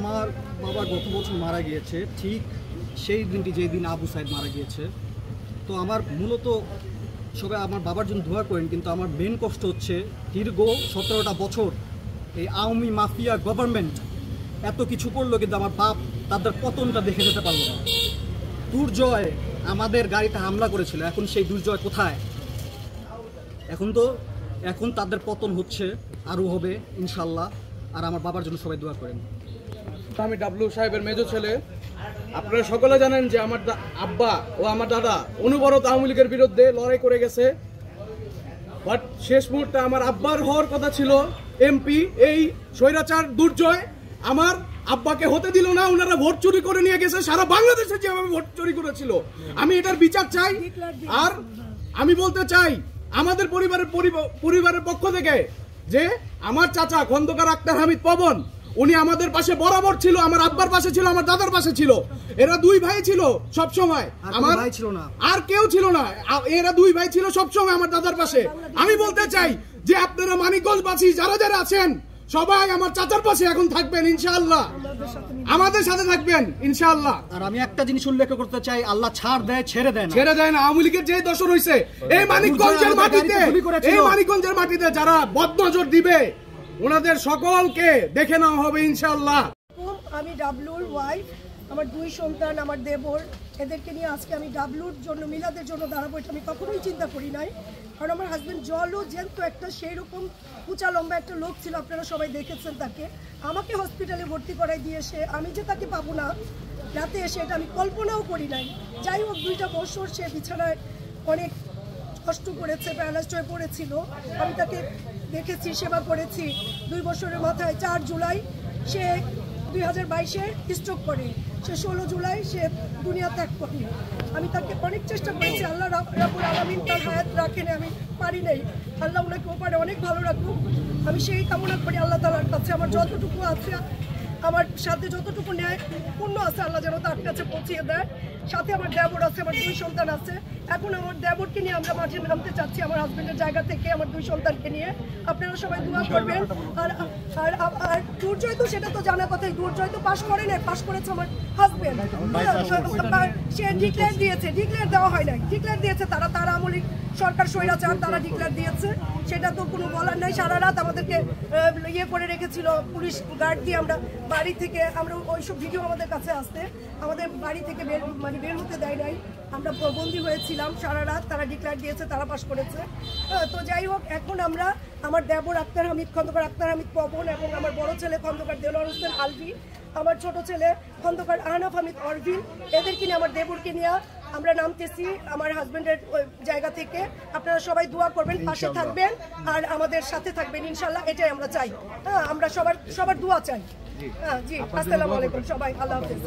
আমার বাবা গত বছর মারা গিয়েছে, ঠিক সেই দিনটি যেই দিন আবু সাইদ মারা গিয়েছে। তো আমার মূলত সবাই আমার বাবার জন্য দোয়া করেন, কিন্তু আমার মেন কষ্ট হচ্ছে দীর্ঘ 17টা বছর এই আওয়ামী মাফিয়া গভর্নমেন্ট এত কিছু করলো, কিন্তু আমার বাপ তাদের পতনটা দেখে যেতে পারলো না। দুর্জয় আমাদের গাড়িতে হামলা করেছিল, এখন সেই দুর্জয় কোথায়? এখন তাদের পতন হচ্ছে, আরও হবে ইনশাল্লাহ। আর আমার বাবার জন্য সবাই দোয়া করেন। আমি ডাবলু সাহেবের মেজো ছেলে। আপনারা সকলে জানেন যে আমার আব্বা ও আমার দাদা অনবরত আওয়ামী লীগের বিরুদ্ধে লড়াই করে গেছে। বাট শেষ মুহূর্তে আমার আব্বার হওয়ার কথা ছিল এমপি, এই স্বৈরাচার দুর্জয় আমার আব্বাকে হতে দিল না। ওনারা ভোট চুরি করে নিয়ে গেছে, সারা বাংলাদেশে যেভাবে ভোট চুরি করেছিল। আমি এটার বিচার চাই। আর আমি বলতে চাই আমাদের পরিবারের পক্ষ থেকে যে আমার চাচা খন্দকার আক্তার হামিদ পবন, উনি আমাদের পাশে বরাবর ছিল, আমার আব্বার পাশে ছিল, আমার দাদার পাশে ছিল। এরা দুই ভাই ছিল সব সময়, আমার ভাই ছিল না, আর কেউ ছিল না। এরা দুই ভাই ছিল সব সময় আমার দাদার পাশে। আমি বলতে চাই যে আপনারা মানিকগঞ্জবাসী যারা যারা আছেন সবাই আমার চাচার পাশে এখন থাকবেন ইনশাআল্লাহ, আমাদের সাথে থাকবেন ইনশাআল্লাহ। আর আমি একটা জিনিস উল্লেখ করতে চাই, আল্লাহ ছাড় দেয় ছেড়ে দেয় না। আওয়ামী লীগের যে দশর হয়েছে এই মানিকগঞ্জের মাটিতে যারা বদনজর দিবে ওনাদের সকলকে দেখে নেওয়া হবে ইনশাআল্লাহ। আমি ডাবলুর ওয়াইফ, আমার দুই সন্তান, আমার দেবর, এদেরকে নিয়ে আজকে আমি ডাবলুর জন্য মিলাদের জন্য দাঁড়াবো, এটা আমি কখনোই চিন্তা করি নাই। কারণ আমার হাজব্যান্ড জলও জ্যান্ত একটা সেই রকম উঁচা লম্বা একটা লোক ছিল, আপনারা সবাই দেখেছেন তাকে। আমাকে হসপিটালে ভর্তি করাই দিয়ে এসে আমি যে তাকে পাবো না রাতে এসে, এটা আমি কল্পনাও করি নাই। যাই হোক, 2টা বছর সে বিছানায় অনেক কষ্ট করেছে, প্যারালাইজড হয়ে পড়েছিল। আমি তাকে দেখেছি, সেবা করেছি। 2 বছরের মাথায় 4 জুলাই সে 2022-এ স্ট্রোক করে, সে 16 জুলাই সে দুনিয়া ত্যাগ করে। আমি তাকে অনেক চেষ্টা করেছি, আল্লাহ রাব্বুল আলামিন তার হায়াত রাখেন, আমি পারি নাই। আল্লাহ ওনাকে ওপারে অনেক ভালো রাখুক, আমি সেই কামনা করি আল্লাহ তাআলার কাছে। আমার যতটুকু আছে, আমার সাথে যতটুকু ন্যায় পূর্ণ আছে, আল্লাহ যেন তার কাছে পৌঁছিয়ে দেয়। সাথে আমার দেবর আছে, আমার 2 সন্তান আছে। এখন আমার দেবরকে নিয়ে আমরা মাঠে নামতে চাচ্ছি, আমার হাজবেন্ডের জায়গা থেকে আমার 2 সন্তানকে নিয়ে। আপনারা সবাই দোয়া করবেন। আর দুর্জয় তো সেটা তো জানা কথাই, দুর্জয় তো পাশ করে নাই, পাশ করেছে আমার হাজবেন্ড। সে ডিক্লেয়ার দিয়েছে, ডিক্লেয়ার দেওয়া হয় নাই, ডিক্লেয়ার দিয়েছে তারা আওয়ামী লীগ সরকার স্বৈরাচার, তারা ডিক্লেয়ার দিয়েছে, সেটা তো কোনো বলার নাই। সারা রাত আমাদেরকে ইয়ে করে রেখেছিল পুলিশ গার্ড দিয়ে। আমরা বাড়ি থেকে, আমরা ওইসব ভিডিও আমাদের কাছে আসতে, আমাদের বাড়ি থেকে বের হতে দেয় নাই, আমরা বন্দী হয়েছিলাম সারা রাত। তারা ডিক্লেয়ার দিয়েছে, তারা পাশ করেছে। তো যাই হোক, এখন আমরা আমার দেবর আক্তার হামিদ, খন্দকার আক্তার হামিদ পবন, এবং আমার বড় ছেলে খন্দকার দেলোয়ার হোসেন আলভি, আমার ছোট ছেলে খন্দকার আহনাফ হামিদ অরভিন, এদেরকে নিয়ে, আমার দেবরকে নিয়ে আমরা নামতেছি আমার হাজবেন্ডের জায়গা থেকে। আপনারা সবাই দোয়া করবেন, পাশে থাকবেন আর আমাদের সাথে থাকবেন ইনশাল্লাহ, এটাই আমরা চাই। হ্যাঁ, আমরা সবার দোয়া চাই। হ্যাঁ জি, আসসালামু আলাইকুম সবাই, আল্লাহ হাফেজ।